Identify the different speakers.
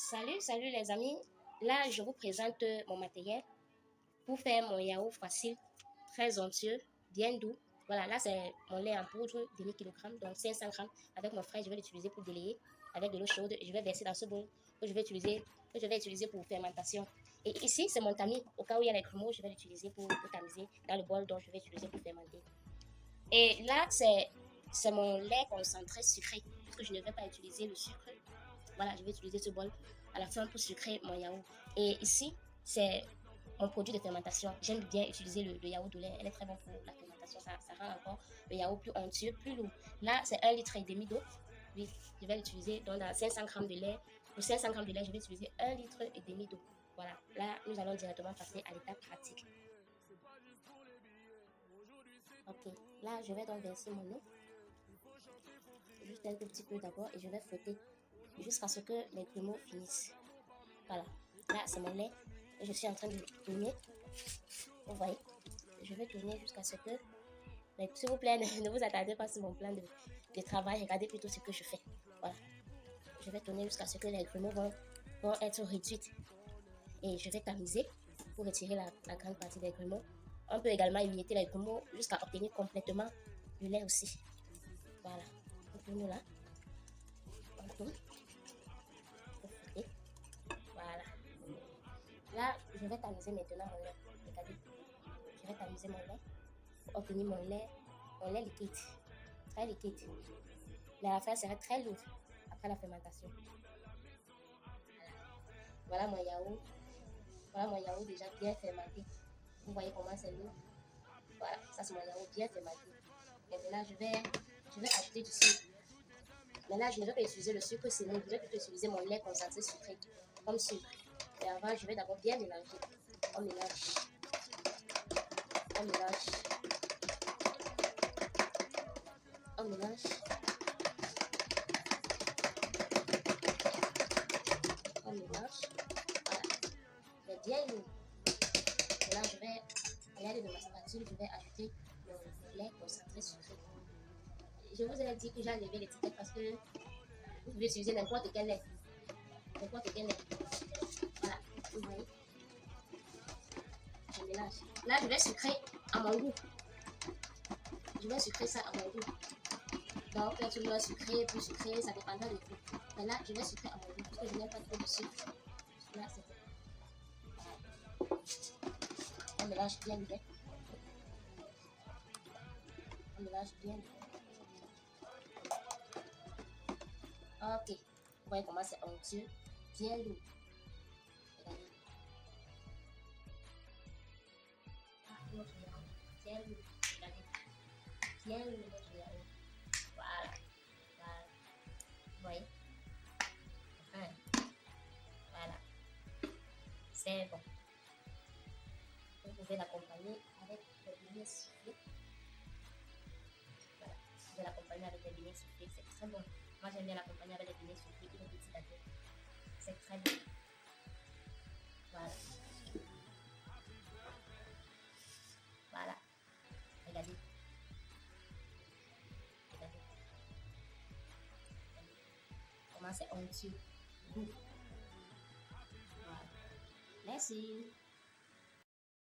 Speaker 1: Salut les amis. Là, je vous présente mon matériel pour faire mon yaourt facile, très onctueux, bien doux. Voilà, là c'est mon lait en poudre, demi-kilogramme, donc 500 grammes. Avec mon frère, je vais l'utiliser pour délayer avec de l'eau chaude. Je vais verser dans ce bol que je vais utiliser pour fermentation. Et ici, c'est mon tamis. Au cas où il y a les grumeaux, je vais l'utiliser pour tamiser dans le bol dont je vais utiliser pour fermenter. Et là, c'est mon lait concentré sucré, puisque je ne vais pas utiliser le sucre. Voilà, je vais utiliser ce bol à la fin pour sucrer mon yaourt. Et ici, c'est mon produit de fermentation. J'aime bien utiliser le yaourt de lait. Elle est très bonne pour la fermentation. Ça rend encore le yaourt plus onctueux, plus lourd. Là, c'est 1,5 litre d'eau. Oui, je vais l'utiliser. Donc, dans 500 grammes de lait, pour 500 grammes de lait, je vais utiliser 1,5 litre d'eau. Voilà, là, nous allons directement passer à l'étape pratique. Ok, là, je vais donc verser mon eau. Juste un tout petit peu d'abord et je vais frotter jusqu'à ce que les grumeaux finissent. Voilà, là c'est mon lait et je suis en train de tourner. Vous voyez, je vais tourner jusqu'à ce que... Mais s'il vous plaît, ne vous attardez pas sur mon plan de travail, regardez plutôt ce que je fais. Voilà, je vais tourner jusqu'à ce que les grumeaux vont être réduits. Et je vais tamiser pour retirer la grande partie des grumeaux. On peut également émietter les grumeaux jusqu'à obtenir complètement le lait aussi. Voilà, on tourne là. On tourne. Voilà. Là, je vais tamiser maintenant mon lait. Regardez. Je vais tamiser mon lait pour obtenir mon lait liquide. Très liquide. Mais la fin sera très lourde après la fermentation. Voilà mon yaourt. Voilà mon yaourt déjà bien fermenté. Vous voyez comment c'est lourd. Voilà, ça c'est mon yaourt bien fermenté. Maintenant, je vais ajouter du sucre. Mais là, je ne vais pas utiliser le sucre séné. Je vais plutôt utiliser mon lait concentré sucré comme sucre. Et avant, je vais d'abord bien mélanger. On mélange. On mélange. On mélange. On mélange. Voilà. C'est bien lourd. Et là, je vais, à l'aide de ma spatule, je vais ajouter le lait concentré sucré. Je vous ai dit que j'ai enlevé l'étiquette parce que vous pouvez utiliser n'importe quel lait. N'importe quel lait. Voilà. Vous voyez. Je mélange. Là, je vais sucrer à mon goût. Je vais sucrer ça à mon goût. Donc, là, tu dois sucrer, plus sucrer, ça dépendra de tout. Mais là, je vais sucrer à mon goût parce que je n'aime pas trop de sucre. Là, c'est on mélange bien le lait. On mélange bien le lait. Ok. Vous voyez comment c'est onctueux, bien lourd. Regardez. Ah, notre yaourt, bien lourd. Regardez. Bien lourd notre yaourt. Voilà. Voilà. Vous voyez. Voilà. C'est bon. Vous pouvez l'accompagner avec des beignets soufflés. Voilà. Vous pouvez l'accompagner avec des beignets soufflés. C'est très bon. Moi, j'aime bien l'accompagner avec des beignets soufflés et des petits gâteaux. C'est très bon. Voilà. Voilà. Regardez. Regardez. Comment c'est onctueux. Voilà. Merci.